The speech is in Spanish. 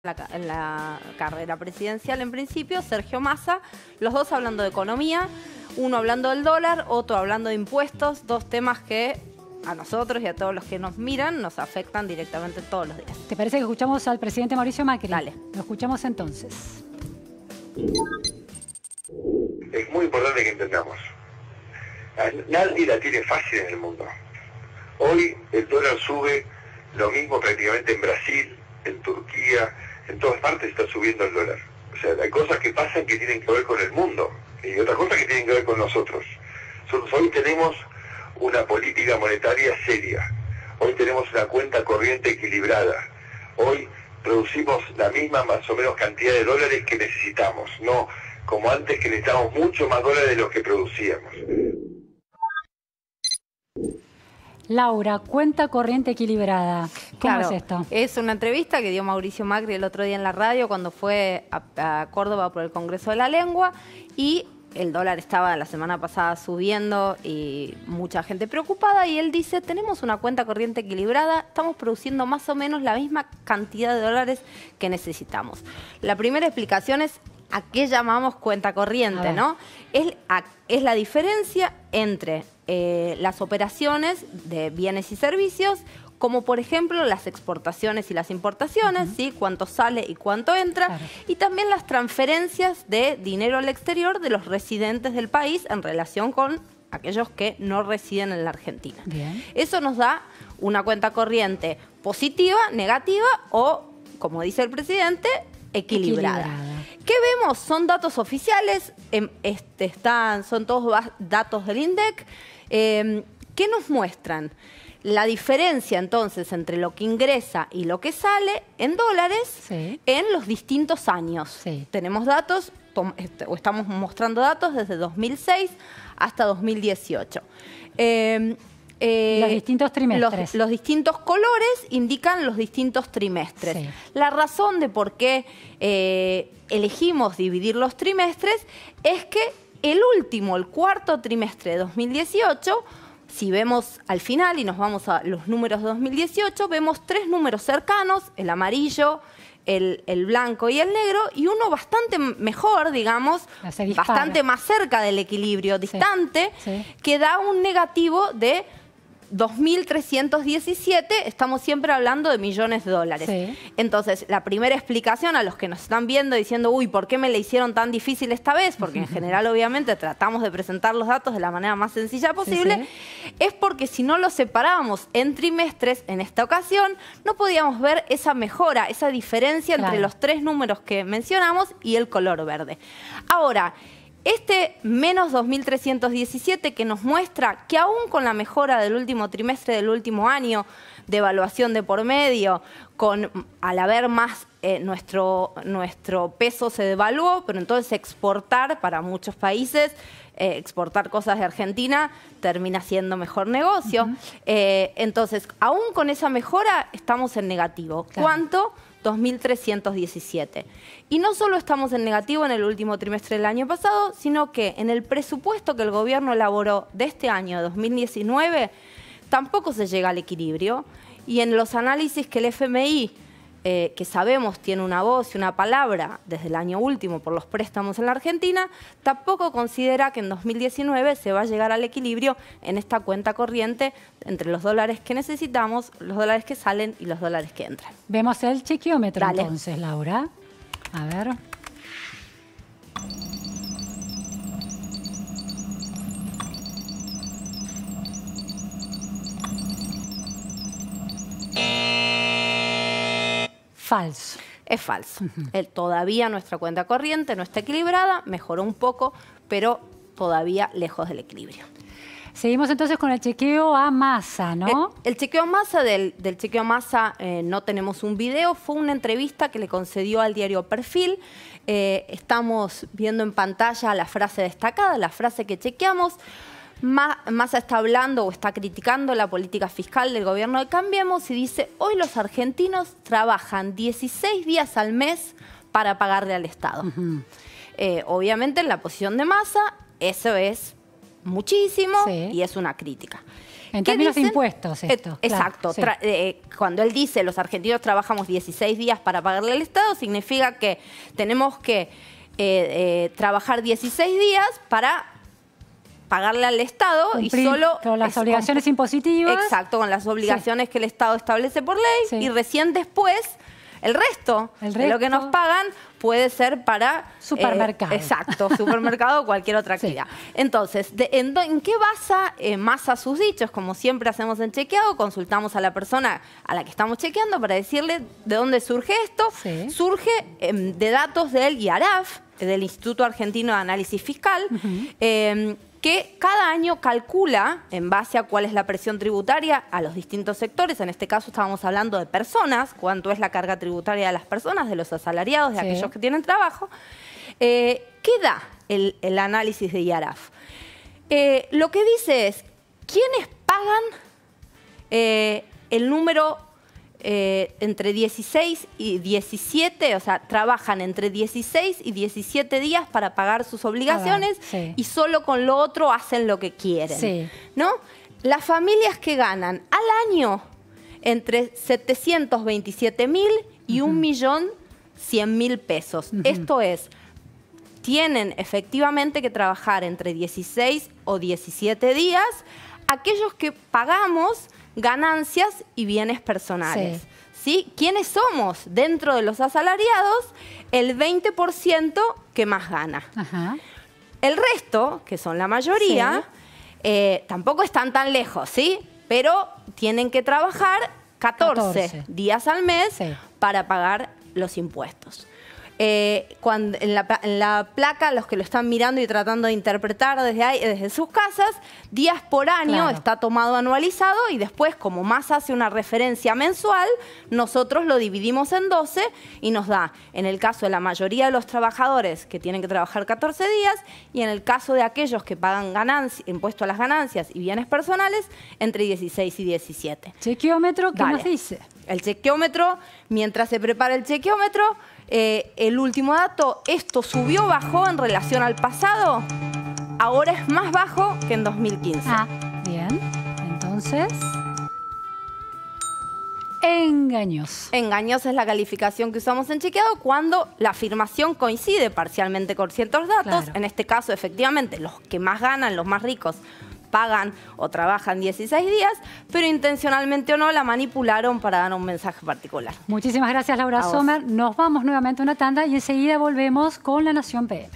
en la carrera presidencial en principio, Sergio Massa, los dos hablando de economía, uno hablando del dólar, otro hablando de impuestos, dos temas que a nosotros y a todos los que nos miran nos afectan directamente todos los días. ¿Te parece que escuchamos al presidente Mauricio Macri? Dale. Lo escuchamos entonces. Es muy importante que entendamos. Nadie la tiene fácil en el mundo. Hoy el dólar sube, lo mismo prácticamente en Brasil, en Turquía, en todas partes está subiendo el dólar. O sea, hay cosas que pasan que tienen que ver con el mundo y otras cosas que tienen que ver con nosotros. Nosotros hoy tenemos una política monetaria seria. Hoy tenemos una cuenta corriente equilibrada. Hoy producimos la misma más o menos cantidad de dólares que necesitamos. No como antes, que necesitábamos mucho más dólares de los que producíamos. Laura, cuenta corriente equilibrada. ¿Cómo Claro, es esto? es una entrevista que dio Mauricio Macri el otro día en la radio cuando fue a Córdoba por el Congreso de la Lengua y el dólar estaba la semana pasada subiendo y mucha gente preocupada y él dice, tenemos una cuenta corriente equilibrada, estamos produciendo más o menos la misma cantidad de dólares que necesitamos. La primera explicación es a qué llamamos cuenta corriente, ¿no? Es la diferencia entre las operaciones de bienes y servicios, como por ejemplo las exportaciones y las importaciones, ¿sí? Cuánto sale y cuánto entra, Claro. Y también las transferencias de dinero al exterior de los residentes del país en relación con aquellos que no residen en la Argentina. Bien. Eso nos da una cuenta corriente positiva, negativa o, como dice el presidente, equilibrada. ¿Qué vemos? Son datos oficiales, son todos datos del INDEC. ¿Qué nos muestran? La diferencia entonces entre lo que ingresa y lo que sale en dólares Sí. en los distintos años. Sí. Tenemos datos, o estamos mostrando datos desde 2006 hasta 2018. Los distintos trimestres. Los distintos colores indican los distintos trimestres. Sí. La razón de por qué elegimos dividir los trimestres es que el cuarto trimestre de 2018, si vemos al final y nos vamos a los números de 2018, vemos tres números cercanos, el amarillo, el blanco y el negro, y uno bastante mejor, digamos, Se dispara. bastante más cerca del equilibrio distante, Sí. que da un negativo de 2.317, estamos siempre hablando de millones de dólares. Sí. Entonces, la primera explicación a los que nos están viendo diciendo, uy, ¿por qué me la hicieron tan difícil esta vez? Porque en general, obviamente, tratamos de presentar los datos de la manera más sencilla posible, es porque si no los separábamos en trimestres, en esta ocasión, no podíamos ver esa mejora, esa diferencia entre Claro. los tres números que mencionamos y el color verde. Ahora, este menos 2.317 que nos muestra que aún con la mejora del último trimestre del último año, de evaluación de por medio, al haber más, nuestro peso se devaluó, pero entonces exportar para muchos países, exportar cosas de Argentina termina siendo mejor negocio. Entonces, aún con esa mejora estamos en negativo. Claro. ¿Cuánto? 2.317. Y no solo estamos en negativo en el último trimestre del año pasado, sino que en el presupuesto que el gobierno elaboró de este año, 2019, tampoco se llega al equilibrio. Y en los análisis que el FMI, que sabemos tiene una voz y una palabra desde el año último por los préstamos en la Argentina, tampoco considera que en 2019 se va a llegar al equilibrio en esta cuenta corriente entre los dólares que necesitamos, los dólares que salen y los dólares que entran. Vemos el chequeómetro Dale. entonces, Laura. A ver. Falso. Es falso. Todavía nuestra cuenta corriente no está equilibrada, mejoró un poco, pero todavía lejos del equilibrio. Seguimos entonces con el chequeo a Massa, ¿no? El chequeo a Massa, del chequeo a Massa no tenemos un video, fue una entrevista que le concedió al diario Perfil. Estamos viendo en pantalla la frase destacada, la frase que chequeamos. Massa está hablando o está criticando la política fiscal del gobierno de Cambiemos y dice, hoy los argentinos trabajan 16 días al mes para pagarle al Estado. Obviamente en la posición de Massa eso es muchísimo Sí. y es una crítica. En ¿Qué términos de dicen? impuestos esto. Exacto. Claro, sí. Cuando él dice los argentinos trabajamos 16 días para pagarle al Estado, significa que tenemos que trabajar 16 días para pagarle al Estado Cumplir y solo... con las obligaciones impositivas. Exacto, con las obligaciones que el Estado establece por ley, y recién después el resto de lo que nos pagan puede ser para... Supermercado. Exacto, supermercado o cualquier otra actividad. Entonces, ¿en qué basa Massa sus dichos? Como siempre hacemos en Chequeado, consultamos a la persona a la que estamos chequeando para decirle de dónde surge esto. Surge de datos del IARAF, del Instituto Argentino de Análisis Fiscal, que cada año calcula, en base a cuál es la presión tributaria a los distintos sectores, en este caso estábamos hablando de personas, cuánto es la carga tributaria de las personas, de los asalariados, de aquellos que tienen trabajo, ¿qué da el análisis de IARAF? Lo que dice es, ¿quiénes pagan el número entre 16 y 17, o sea, trabajan entre 16 y 17 días para pagar sus obligaciones y solo con lo otro hacen lo que quieren, ¿no? Las familias que ganan al año entre 727.000 y 1.100.000 pesos. Esto es, tienen efectivamente que trabajar entre 16 o 17 días aquellos que pagamos ganancias y bienes personales. ¿Sí? ¿Quiénes somos? Dentro de los asalariados, el 20% que más gana. El resto, que son la mayoría, tampoco están tan lejos, ¿sí? Pero tienen que trabajar 14 días al mes para pagar los impuestos. Cuando en la placa, los que lo están mirando y tratando de interpretar desde ahí, desde sus casas, días por año está tomado anualizado y después, como Massa hace una referencia mensual, nosotros lo dividimos en 12 y nos da, en el caso de la mayoría de los trabajadores que tienen que trabajar 14 días y en el caso de aquellos que pagan impuesto a las ganancias y bienes personales, entre 16 y 17. ¿Chequeómetro qué nos dice? El chequeómetro, mientras se prepara el chequeómetro, el último dato, esto subió o bajó en relación al pasado, ahora es más bajo que en 2015. Bien, entonces... engañoso. Engañosa es la calificación que usamos en Chequeado cuando la afirmación coincide parcialmente con ciertos datos. En este caso, efectivamente, los que más ganan, los más ricos, pagan o trabajan 16 días, pero intencionalmente o no la manipularon para dar un mensaje particular. Muchísimas gracias, Laura Sommer. Nos vamos nuevamente a una tanda y enseguida volvemos con La Nación PM.